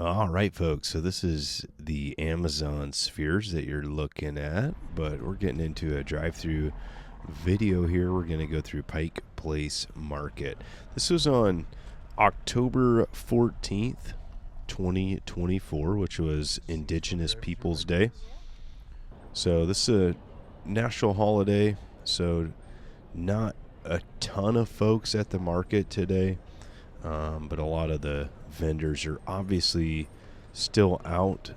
All right, folks. So this is the Amazon spheres that you're looking at, but we're getting into a drive-through video here. We're going to go through Pike Place Market. This was on October 14th, 2024, which was Indigenous Peoples Day. So this is a national holiday, so not a ton of folks at the market today. But a lot of the vendors are obviously still out.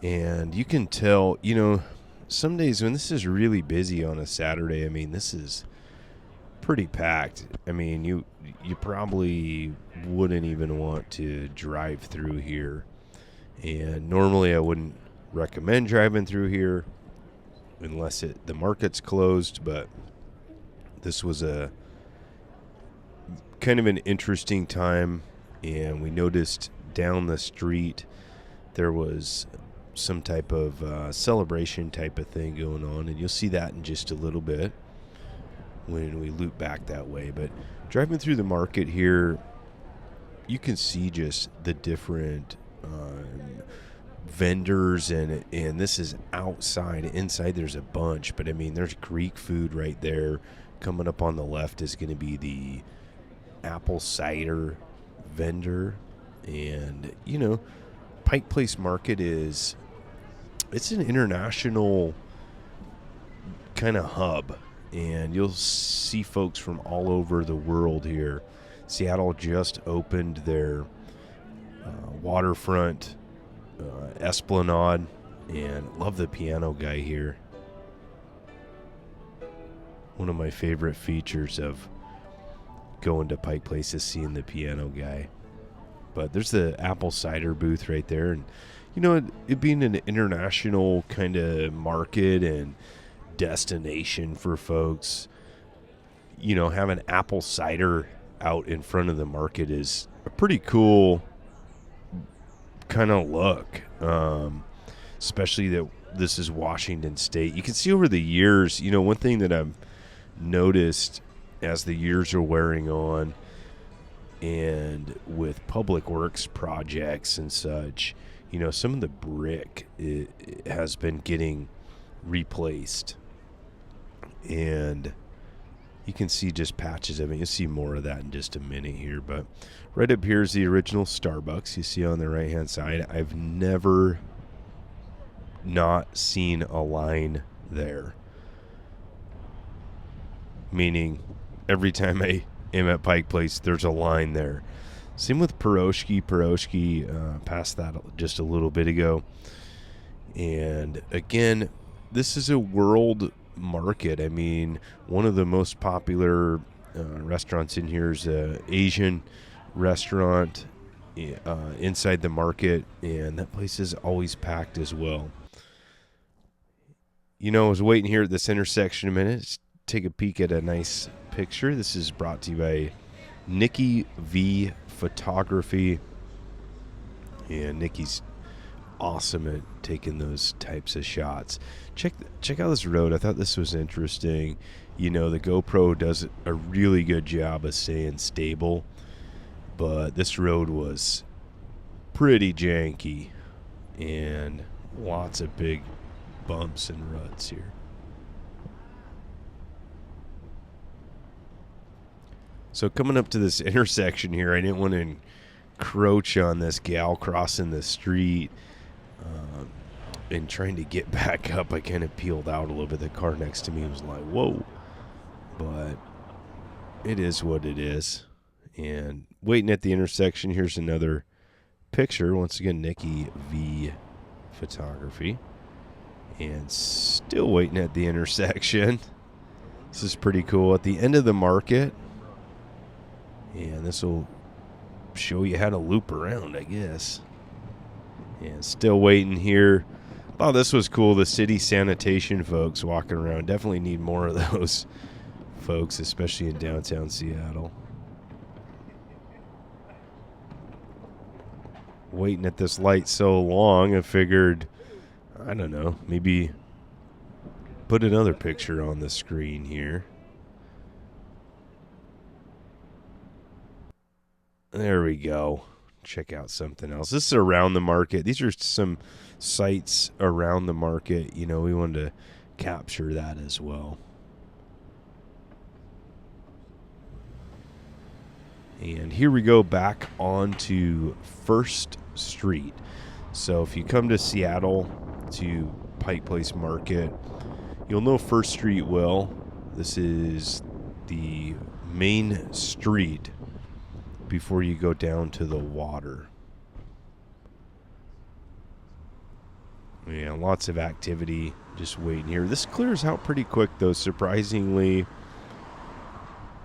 And you can tell, some days when this is really busy on a Saturday, this is pretty packed. You probably wouldn't even want to drive through here. And normally I wouldn't recommend driving through here unless the market's closed, but this was a kind of an interesting time, and we noticed down the street there was some type of celebration type of thing going on, and you'll see that in just a little bit when we loop back that way. But driving through the market here, you can see just the different vendors, and this is outside. Inside there's a bunch, but there's Greek food right there. Coming up on the left is going to be the apple cider vendor. And Pike Place Market it's an international kind of hub, and you'll see folks from all over the world here. Seattle just opened their waterfront esplanade, and love the piano guy here. One of my favorite features of going to Pike Place is seeing the piano guy. But there's the apple cider booth right there. And, it being an international kind of market and destination for folks, having apple cider out in front of the market is a pretty cool kind of look. Especially that this is Washington State. You can see over the years, one thing that I've noticed as the years are wearing on, and with public works projects and such, some of the brick has been getting replaced, and you can see just patches of it. You'll see more of that in just a minute here. But right up here is the original Starbucks you see on the right hand side. I've never not seen a line there, meaning every time I am at Pike Place, there's a line there. Same with Pierogi. Passed that just a little bit ago. And again, this is a world market. One of the most popular restaurants in here is an Asian restaurant inside the market, and that place is always packed as well. I was waiting here at this intersection a minute. Take a peek at a nice picture. This is brought to you by Nikki V Photography, and Nikki's awesome at taking those types of shots. Check out this road. I thought this was interesting. The GoPro does a really good job of staying stable, but this road was pretty janky and lots of big bumps and ruts here. So coming up to this intersection here, I didn't want to encroach on this gal crossing the street. And trying to get back up, I kind of peeled out a little bit. The car next to me was like, whoa. But it is what it is. And waiting at the intersection, here's another picture. Once again, Nikki V Photography. And still waiting at the intersection. This is pretty cool. At the end of the market. And this will show you how to loop around, I guess. And still waiting here. Oh, this was cool. The city sanitation folks walking around. Definitely need more of those folks, especially in downtown Seattle. Waiting at this light so long, I figured, I don't know, maybe put another picture on the screen here. There we go. Check out something else. This is around the market. These are some sites around the market. You know, we wanted to capture that as well. And here we go back onto First Street. So if you come to Seattle to Pike Place Market, you'll know First Street well. This is the main street before you go down to the water. Yeah, lots of activity just waiting here. This clears out pretty quick, though, surprisingly.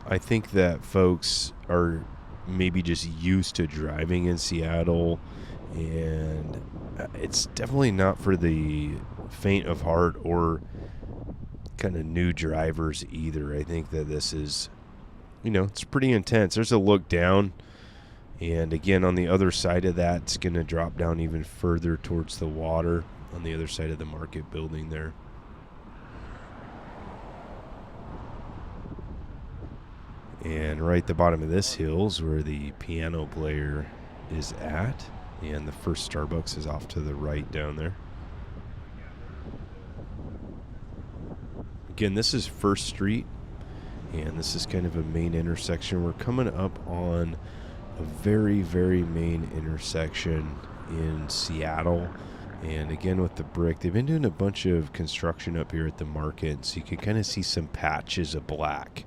I think that folks are maybe just used to driving in Seattle, and it's definitely not for the faint of heart or kind of new drivers either. I think that this is, you know, it's pretty intense. There's a look down, and again, on the other side of that, it's going to drop down even further towards the water on the other side of the market building there. And right at the bottom of this hill is where the piano player is at. And the first Starbucks is off to the right down there. Again, this is First Street. And this is kind of a main intersection. We're coming up on a very, very main intersection in Seattle. And again, with the brick, they've been doing a bunch of construction up here at the market. So you can kind of see some patches of black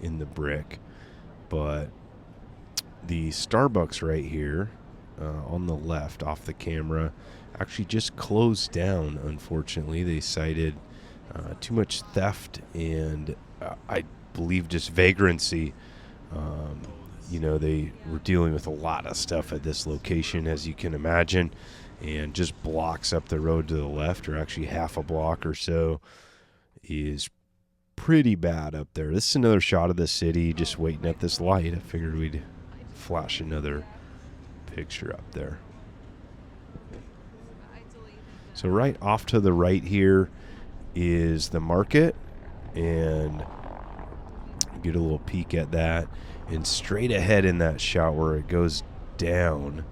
in the brick. But the Starbucks right here on the left off the camera actually just closed down, unfortunately. They cited too much theft and I believe just vagrancy. You know, they were dealing with a lot of stuff at this location, as you can imagine, and just blocks up the road to the left, or actually half a block or so, is pretty bad up there. This is another shot of the city, just waiting at this light. I figured we'd flash another picture up there. So right off to the right here is the market, and get a little peek at that. And straight ahead in that shot where it goes down,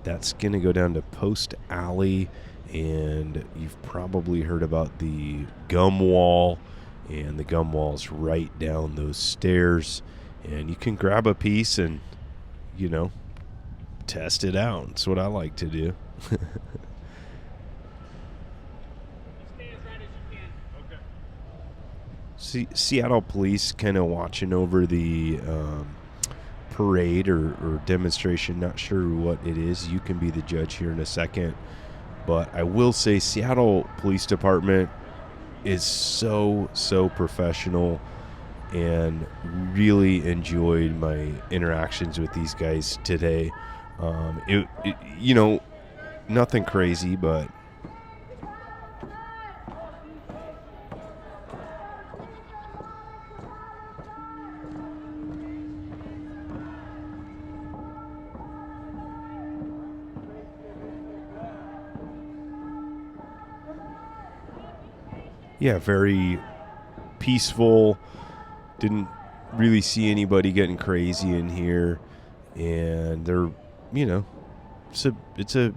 that's going to go down to Post Alley, and you've probably heard about the gum wall, and the gum wall's right down those stairs, and you can grab a piece and, you know, test it out. That's what I like to do. Seattle police kind of watching over the parade or demonstration. Not sure what it is. You can be the judge here in a second. But I will say Seattle Police Department is so professional, and really enjoyed my interactions with these guys today. It you know, nothing crazy, but yeah, very peaceful. Didn't really see anybody getting crazy in here, and they're, you know, it's a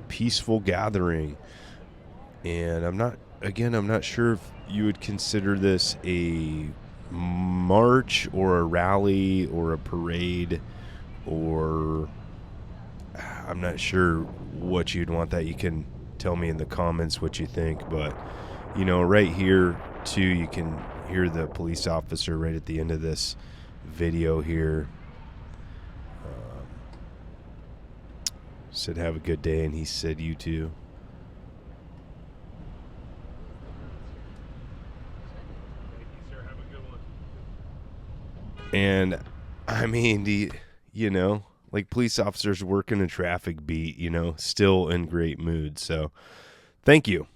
peaceful gathering. And I'm not sure if you would consider this a march or a rally or a parade, or I'm not sure what you'd want that. You can tell me in the comments what you think, but you know, right here too, you can hear the police officer right at the end of this video here. Said have a good day, and he said you too. And I mean, you know, like police officers working a traffic beat, you know, still in great mood. So thank you.